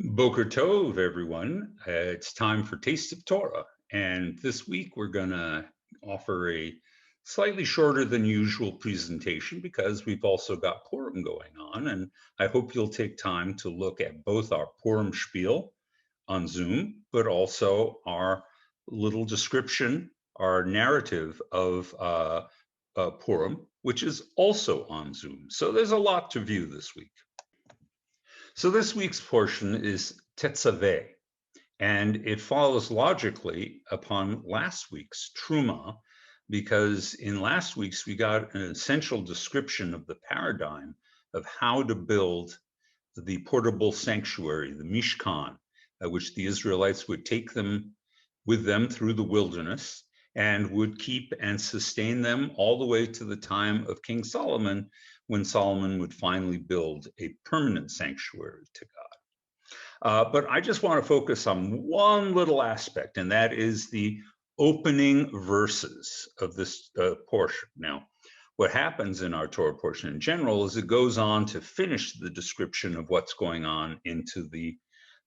Boker Tov, everyone. It's time for Taste of Torah. And this week we're going to offer a slightly shorter than usual presentation because we've also got Purim going on. And I hope you'll take time to look at both our Purim spiel on Zoom, but also our little description, our narrative of Purim, which is also on Zoom. So there's a lot to view this week. So this week's portion is Tetzaveh, and it follows logically upon last week's Truma, because in last week's we got an essential description of the paradigm of how to build the portable sanctuary, the Mishkan, which the Israelites would take them with them through the wilderness and would keep and sustain them all the way to the time of King Solomon, when Solomon would finally build a permanent sanctuary to God. But I just want to focus on one little aspect, and that is the opening verses of this portion. Now, what happens in our Torah portion in general is it goes on to finish the description of what's going on into the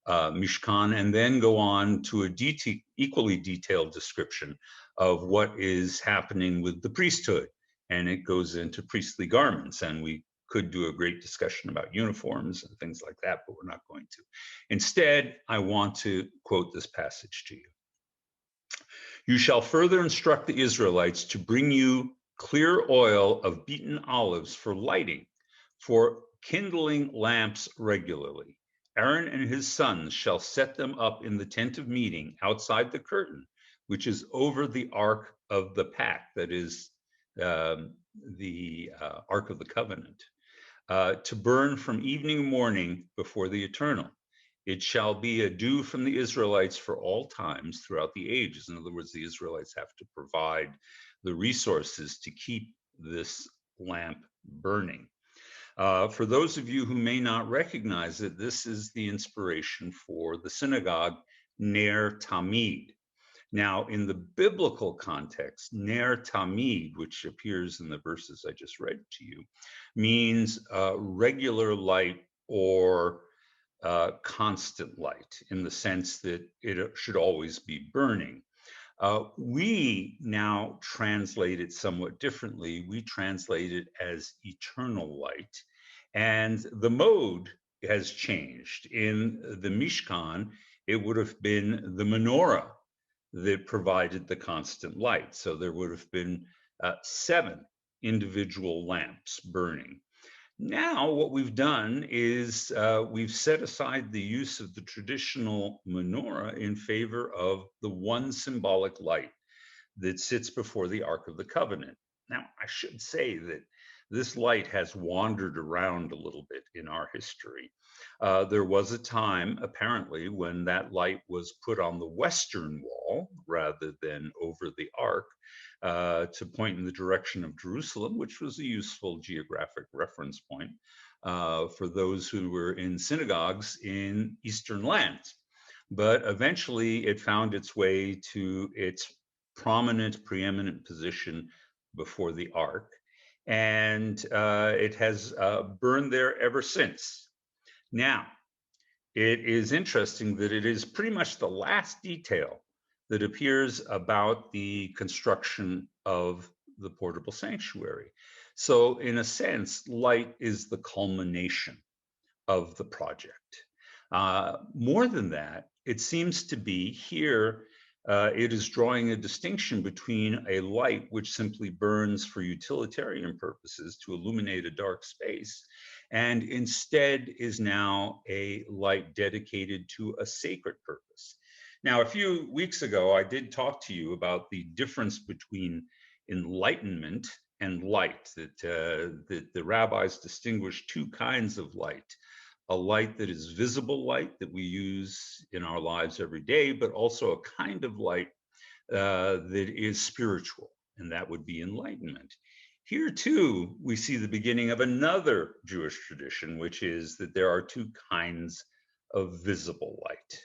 Mishkan, and then go on to a equally detailed description of what is happening with the priesthood. And it goes into priestly garments, and we could do a great discussion about uniforms and things like that, but we're not going to. Instead, I want to quote this passage to you. You shall further instruct the Israelites to bring you clear oil of beaten olives for lighting, for kindling lamps regularly. Aaron and his sons shall set them up in the tent of meeting outside the curtain, which is over the ark of the pact, that is the ark of the covenant, to burn from evening and morning before the eternal. It shall be a due from the Israelites for all times throughout the ages. In other words, the Israelites have to provide the resources to keep this lamp burning. For those of you who may not recognize it, this is the inspiration for the synagogue Ner Tamid. Now, in the biblical context, Ner Tamid, which appears in the verses I just read to you, means regular light or constant light, in the sense that it should always be burning. We now translate it somewhat differently. We translate it as eternal light. And the mode has changed. In the Mishkan, it would have been the menorah that provided the constant light. So there would have been 7 individual lamps burning. Now, what we've done is we've set aside the use of the traditional menorah in favor of the one symbolic light that sits before the Ark of the Covenant. Now, I should say that this light has wandered around a little bit in our history. There was a time, apparently, when that light was put on the western wall rather than over the Ark, to point in the direction of Jerusalem, which was a useful geographic reference point for those who were in synagogues in Eastern lands. But eventually it found its way to its prominent, preeminent position before the Ark, and it has burned there ever since. Now, it is interesting that it is pretty much the last detail that appears about the construction of the portable sanctuary. So in a sense, light is the culmination of the project. More than that, it seems to be here, it is drawing a distinction between a light which simply burns for utilitarian purposes to illuminate a dark space, and instead is now a light dedicated to a sacred purpose. Now, a few weeks ago, I did talk to you about the difference between enlightenment and light, that the rabbis distinguish 2 kinds of light. A light that is visible light that we use in our lives every day, but also a kind of light that is spiritual, and that would be enlightenment. Here too, we see the beginning of another Jewish tradition, which is that there are 2 kinds of visible light.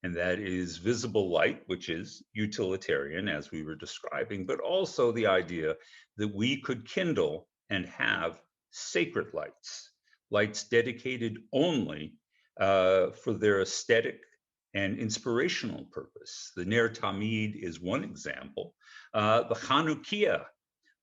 And that is visible light, which is utilitarian, as we were describing, but also the idea that we could kindle and have sacred lights, lights dedicated only for their aesthetic and inspirational purpose. The Ner Tamid is one example. The Chanukiah,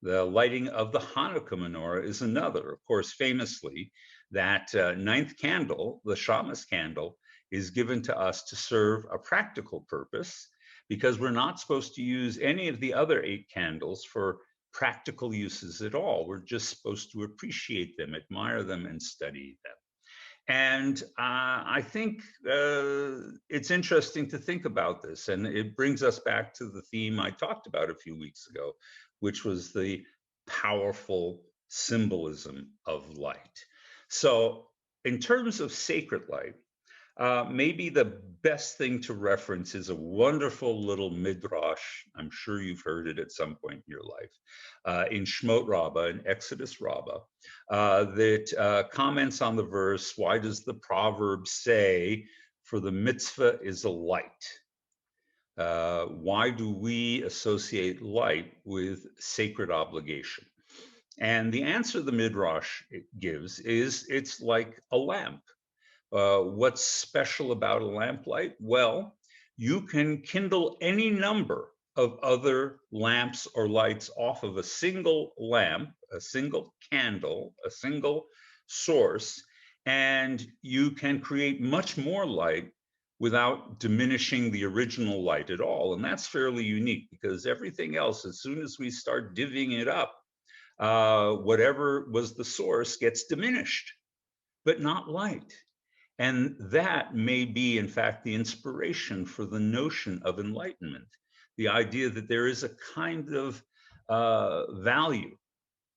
the lighting of the Hanukkah menorah, is another. Of course, famously, that ninth candle, the Shamas candle, is given to us to serve a practical purpose, because we're not supposed to use any of the other 8 candles for practical uses at all. We're just supposed to appreciate them, admire them, and study them. And I think it's interesting to think about this. And it brings us back to the theme I talked about a few weeks ago, which was the powerful symbolism of light. So in terms of sacred light, maybe the best thing to reference is a wonderful little midrash. I'm sure you've heard it at some point in your life, in Shmot Rabbah, in Exodus Rabbah, that comments on the verse, why does the proverb say, for the mitzvah is a light? Why do we associate light with sacred obligation? And the answer the midrash gives is, it's like a lamp. What's special about a lamplight? Well, you can kindle any number of other lamps or lights off of a single lamp, a single candle, a single source, and you can create much more light without diminishing the original light at all. And that's fairly unique, because everything else, as soon as we start divvying it up, whatever was the source gets diminished, but not light. And that may be, in fact, the inspiration for the notion of enlightenment, the idea that there is a kind of value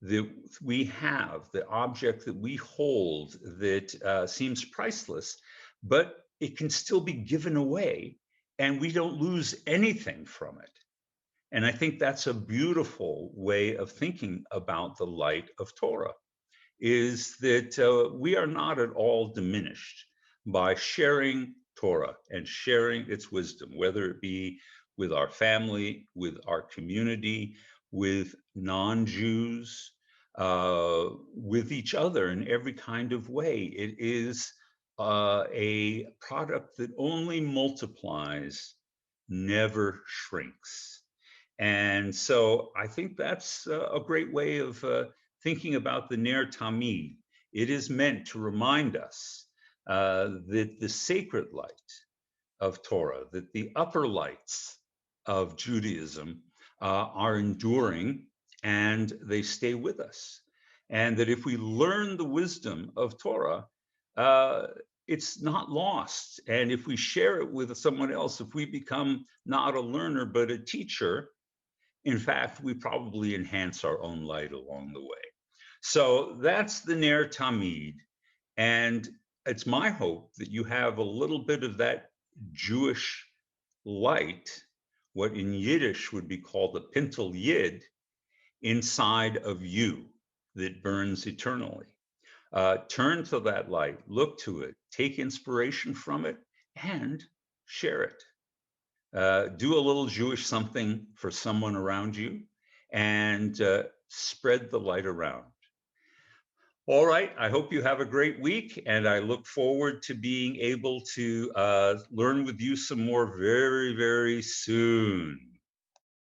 that we have, the object that we hold that seems priceless, but it can still be given away and we don't lose anything from it. And I think that's a beautiful way of thinking about the light of Torah, is that we are not at all diminished by sharing Torah and sharing its wisdom, whether it be with our family, with our community, with non-Jews, with each other in every kind of way. It is a product that only multiplies, never shrinks. And so I think that's a great way of thinking about the Ner Tamid. It is meant to remind us that the sacred light of Torah, that the upper lights of Judaism are enduring and they stay with us. And that if we learn the wisdom of Torah, it's not lost. And if we share it with someone else, if we become not a learner but a teacher, in fact, we probably enhance our own light along the way. So that's the Ner Tamid. And it's my hope that you have a little bit of that Jewish light, what in Yiddish would be called the Pintel Yid, inside of you that burns eternally. Turn to that light, look to it, take inspiration from it, and share it. Do a little Jewish something for someone around you, and spread the light around. All right, I hope you have a great week, and I look forward to being able to learn with you some more very, very soon.